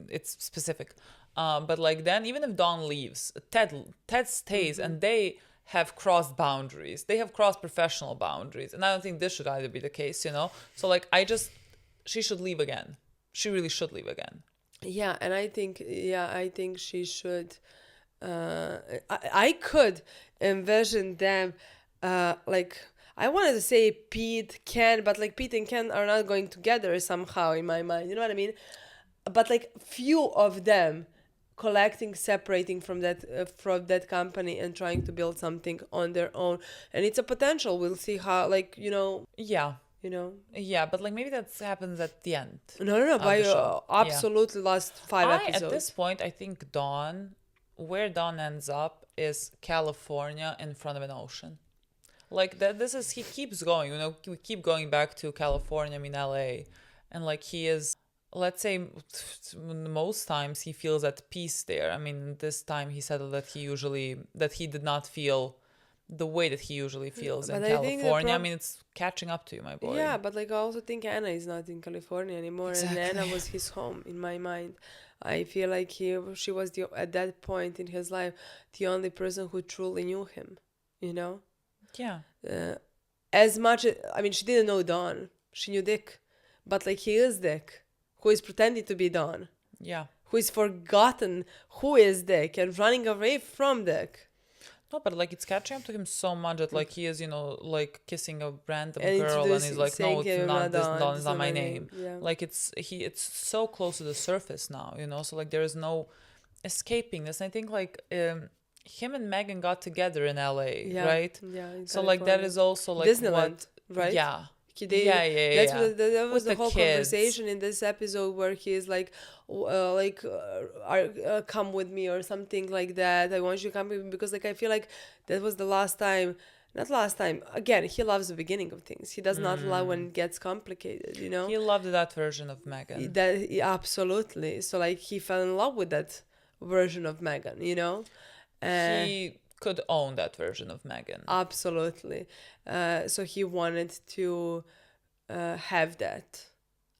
it's specific, but like then even if Dawn leaves, Ted stays, and they have crossed boundaries. They have crossed professional boundaries, and I don't think this should either be the case, you know. So like she should leave again. She really should leave again. Yeah, and I think she should. I could envision them, like I wanted to say Pete, Ken, but like Pete and Ken are not going together somehow in my mind. You know what I mean? But like few of them collecting, separating from that company and trying to build something on their own, and it's a potential. We'll see how, like, you know. Yeah. You know. Yeah, but like maybe that happens at the end. No. By absolutely last 5 episodes. At this point, I think where Dawn ends up is California in front of an ocean. Like that. He keeps going. You know, we keep going back to California. I mean, LA, and like he is. Let's say most times he feels at peace there. I mean, this time he said that he did not feel the way that he usually feels in California. I mean, it's catching up to you, my boy. Yeah, but like I also think Anna is not in California anymore, exactly. And Anna was his home in my mind. I feel like she was at that point in his life the only person who truly knew him, you know. Yeah. As much, I mean, she didn't know Dawn. She knew Dick, but like he is Dick, who is pretending to be Dawn. Yeah. Who is forgotten who is Dick and running away from Dick. No, but like it's catching up to him so much that like he is, you know, like kissing a random girl and he's like, no, it's not this Dawn, it's not my name. Yeah. Like it's so close to the surface now, you know. So like there is no escaping this. And I think like him and Megan got together in LA, right? Yeah. So like that is also like Disneyland, right? Yeah. That was the whole kids. conversation in this episode where he is like, come with me or something like that. I want you to come with me because like I feel like that was the last time. Not last time. Again, he loves the beginning of things. He does not love when it gets complicated. You know. He loved that version of Megan. Absolutely. So like he fell in love with that version of Megan. You know. He could own that version of Megan. Absolutely. So he wanted to have that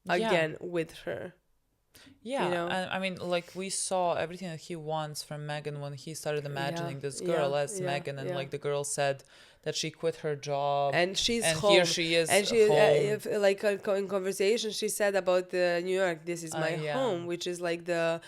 again with her. Yeah, you know? And I mean, like we saw everything that he wants from Megan when he started imagining this girl as Megan, and like the girl said that she quit her job and she's and home. Here she is, and she home. Like in conversation, she said about the New York. This is my home, which is like the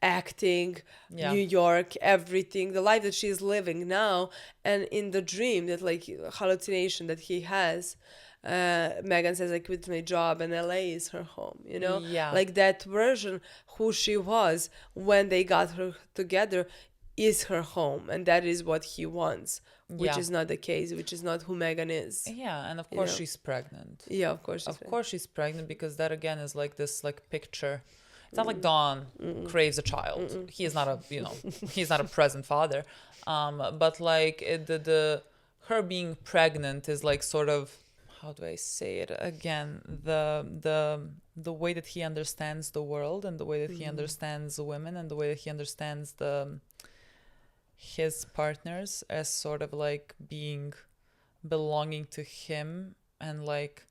acting, New York, everything, the life that she's living now, and in the dream, that like hallucination that he has, Megan says, I quit my job and LA is her home, you know? Yeah. Like that version, who she was when they got her together is her home, and that is what he wants, which is not the case, which is not who Megan is. Yeah, and of course she's pregnant. Yeah, of course she's pregnant because that again is like this like picture. It's not like Dawn craves a child. He is not a, you know, he's not a present father. But like her being pregnant is like sort of, how do I say it again? The way that he understands the world and the way that he understands women and the way that he understands his partners as sort of like belonging to him and like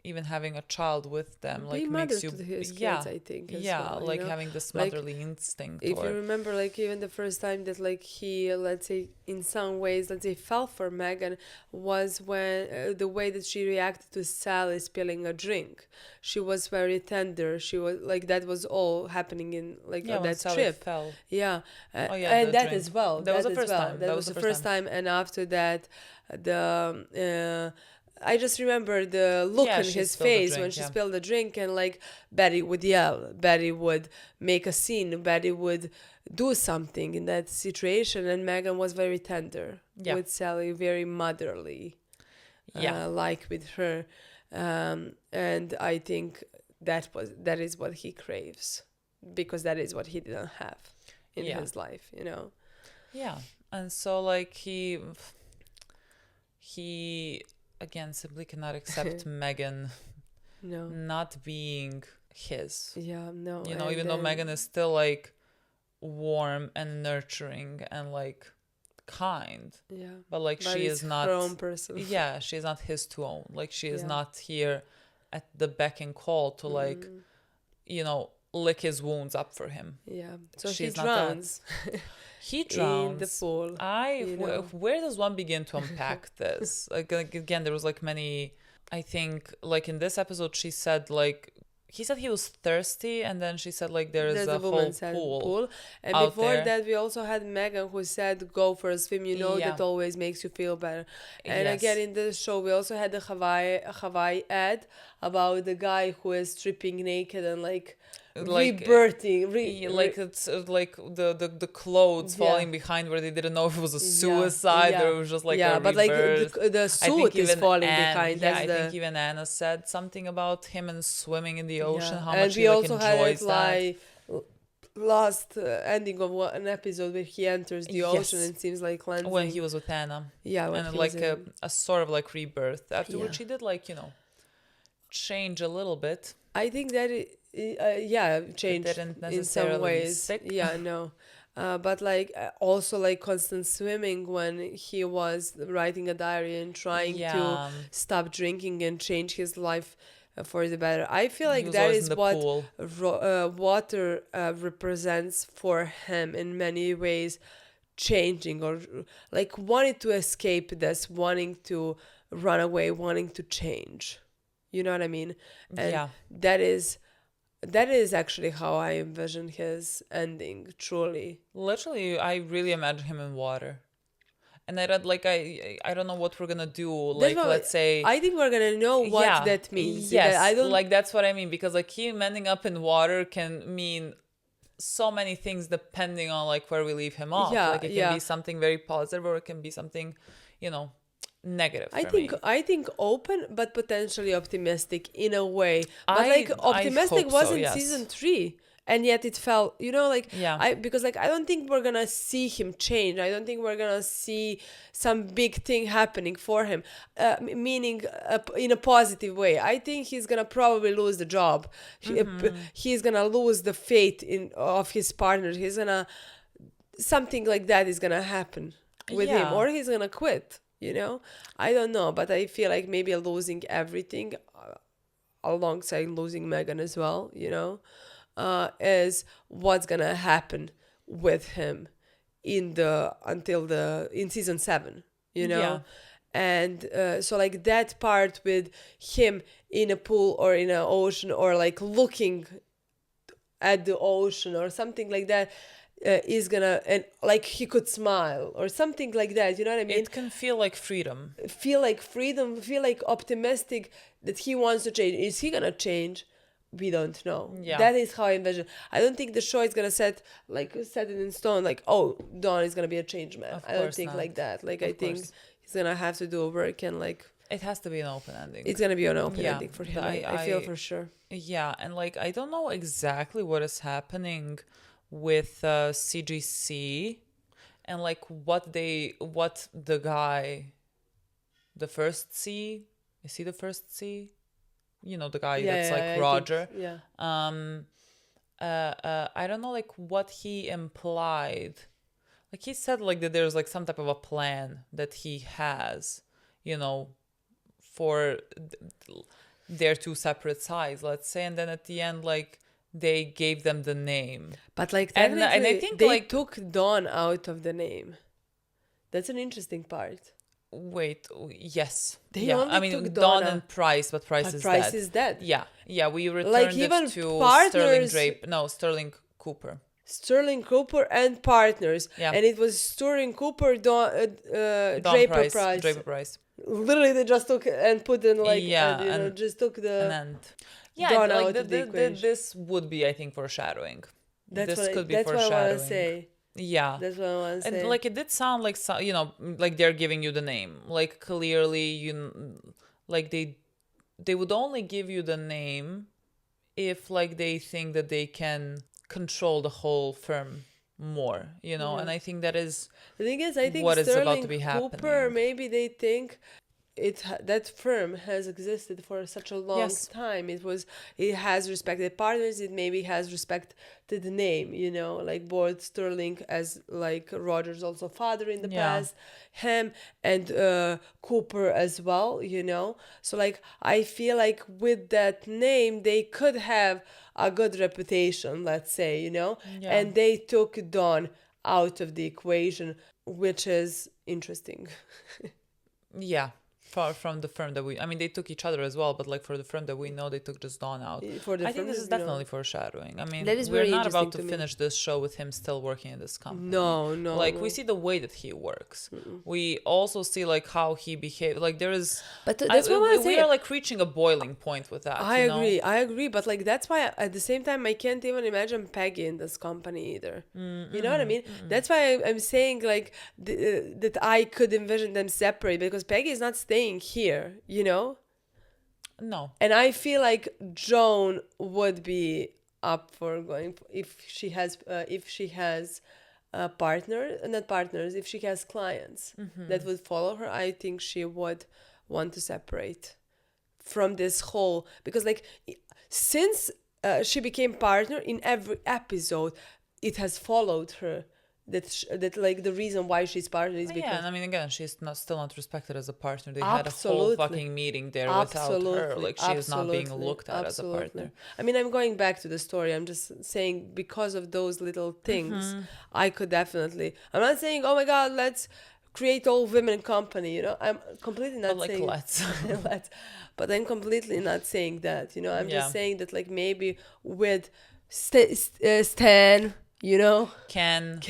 even having a child with them like makes you to his kids, I think, as well, like you know? having this motherly instinct. If you remember, like even the first time that like he, let's say, in some ways, let's say, fell for Megan was when the way that she reacted to Sally spilling a drink. She was very tender. She was like, that was all happening in like on that Sally trip. Fell. And that drink. as well. That was the first time. That was the first time. And after that, I just remember the look on his face when she spilled the drink, and like Betty would yell, Betty would make a scene, Betty would do something in that situation, and Megan was very tender with Sally, very motherly, like with her, and I think that is what he craves, because that is what he didn't have in his life, you know. Yeah, and so like he again simply cannot accept Megan not being his. Yeah, no. You know, even though Megan is still like warm and nurturing and like kind. Yeah. But like But she it's is not her own person. Yeah, she is not his to own. Like she is Yeah. not here at the beck and call to like, you know, lick his wounds up for him. Yeah. So She's he not that. drowns. He drowns in the pool. Where does one begin to unpack this? Like again, there was like many. I think like in this episode, she said like he said he was thirsty, and then she said like there's a whole pool. And out before there. that, we also had Megan who said, "Go for a swim. You know that always makes you feel better." And Yes. again, in the show, we also had the Hawaii ad about the guy who is stripping naked and like rebirthing, like it's like the clothes falling behind where they didn't know if it was a suicide or it was just like a but rebirth. like the suit is falling behind. Yeah, I think even Anna said something about him and swimming in the ocean. How and much we he like also enjoys had that. Last ending of an episode where he enters the ocean and seems like cleansing. When he was with Anna. Yeah, when and he like was a sort of like rebirth. After which he did like, you know, change a little bit. I think that changed in some ways. Yeah, no. But like also like constant swimming when he was writing a diary and trying to stop drinking and change his life for the better. I feel like that is what water represents for him in many ways, changing or like wanting to escape this, wanting to run away, wanting to change. You know what I mean? And that is actually how I envision his ending, truly. Literally, I really imagine him in water. And I read, like, I don't know what we're going to do. Like, let's say... I think we're going to know what that means. Yes, I don't... like, that's what I mean. Because, like, him ending up in water can mean so many things depending on, like, where we leave him off. Like, it can be something very positive or it can be something, you know, negative I think open but potentially optimistic in a way. But like optimistic was in season 3. And yet it felt, you know, like because like I don't think we're gonna see him change. I don't think we're gonna see some big thing happening for him, meaning in a positive way. I think he's gonna probably lose the job. He's gonna lose the faith of his partner. He's gonna something like that is gonna happen with him, or he's gonna quit. You know, I don't know, but I feel like maybe losing everything alongside losing Megan as well. You know. Is what's gonna happen with him in season 7, you know, and so like that part with him in a pool or in an ocean or like looking at the ocean or something like that is gonna, and like he could smile or something like that, you know what I mean? It can feel like freedom, feel like optimistic that he wants to change. Is he gonna change? We don't know. That is how I envision. I don't think the show is gonna set it in stone. Like, oh, Dawn is gonna be a change man. I don't think like that. Like, I think he's gonna have to do work and like. It has to be an open ending. It's gonna be an open ending for him. I feel for sure. Yeah, and like I don't know exactly what is happening with CGC, and like what the guy, the first C, is he the first C? You know, the guy that's like Roger. I don't know, like what he implied. Like he said, like that there's like some type of a plan that he has, you know, for their two separate sides, let's say, and then at the end, like they gave them the name. But like technically, and I think they took Dawn out of the name. That's an interesting part. Wait, yes. They only took Dawn and Price, but Price is dead. Yeah, we returned it to Sterling Cooper. Sterling Cooper and partners. Yeah. And it was Sterling Cooper, Draper Price. Literally, they just took and put in just took the Dawn out of the equation. This would be, I think, foreshadowing. That's what I want to say. Yeah, that's what I want to say. And like it did sound like you know, like they're giving you the name. Like clearly, like they would only give you the name if like they think that they can control the whole firm more, you know. And I think that is the thing is, I think what Sterling is about to be happening. Cooper, maybe they think that firm has existed for such a long time. It has respected partners. It maybe has respected the name, like both Sterling as like Roger's also father in the past, him and Cooper as well, So like I feel like with that name they could have a good reputation, let's say, and they took Dawn out of the equation, which is interesting. Yeah. Far from the firm that they took each other as well, but like for the firm that we know, they took just Dawn out. I think this is definitely foreshadowing. We're not about to finish this show with him still working in this company. No. Like we see the way that he works. We also see like how he behaves. Like there is. But that's what I say. We are like reaching a boiling point with that. I agree. But like that's why at the same time I can't even imagine Peggy in this company either. You know what I mean? That's why I'm saying like that I could envision them separate, because Peggy is not staying here, No. And I feel like Joan would be up for going if she has if she has clients that would follow her. I think she would want to separate from this whole, because like since she became partner, in every episode it has followed her that like the reason why she's partner is because again, she's still not respected as a partner. They had a whole fucking meeting there without her. Like she is not being looked at as a partner. I'm going back to the story. I'm just saying because of those little things, I could definitely. I'm not saying, oh my God, let's create all women company. I'm completely not saying let's. But I'm completely not saying that. I'm just saying that like maybe with Stan. Ken,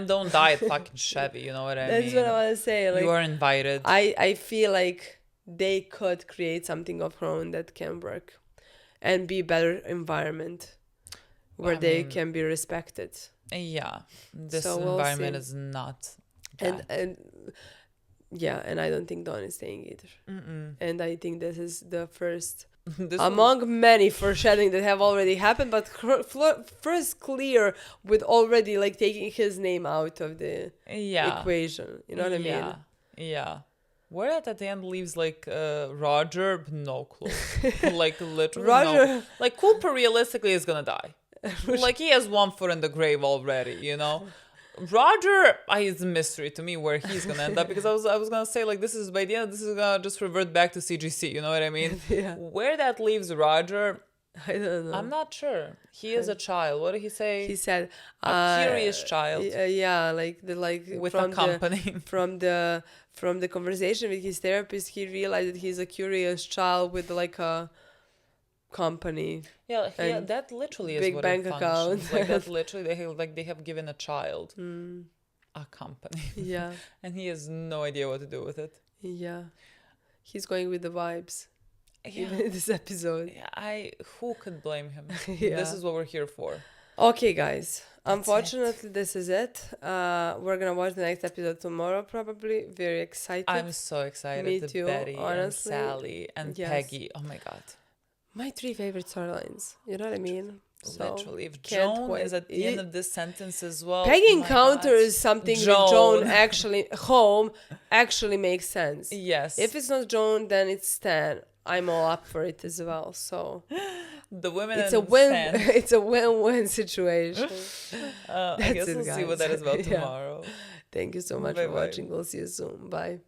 don't die at fucking Chevy. You know what I mean? That's what I want to say. Like, you are invited. I feel like they could create something of their own that can work and be better environment where they can be respected. Yeah, this environment is not that. And I don't think Dawn is staying either. And I think this is the first among many foreshadowing that have already happened, but first clear with already like taking his name out of the equation. You know what I mean? Yeah. Where that at the end leaves like Roger, no clue. Like literally Roger. No. Like Cooper realistically is gonna die. Like he has one foot in the grave already, Roger is a mystery to me where he's gonna end up, because I was gonna say like this is by the end this is gonna just revert back to CGC, you know what I mean? Where that leaves Roger, I don't know. I'm not sure. He is a child. What did he say? He said a curious child. With a company. From the conversation with his therapist, he realized that he's a curious child with like a company. That literally is big what bank it account. Like that literally they have given a child a company. Yeah. And he has no idea what to do with it. Yeah. He's going with the vibes. Even in this episode. Who could blame him? Yeah. This is what we're here for. Okay, guys. Unfortunately, this is it. We're gonna watch the next episode tomorrow, probably. Very excited. I'm so excited. Me too, Betty honestly. and Sally and Peggy. Oh my God. My 3 favorite storylines. You know what I mean? So, literally. If Joan is at the end of this sentence as well. Peggy encounters something with Joan actually makes sense. Yes. If it's not Joan, then it's Stan. I'm all up for it as well. So the women it's a win-win situation. I guess we'll see what that is about tomorrow. Thank you so much for watching. We'll see you soon. Bye.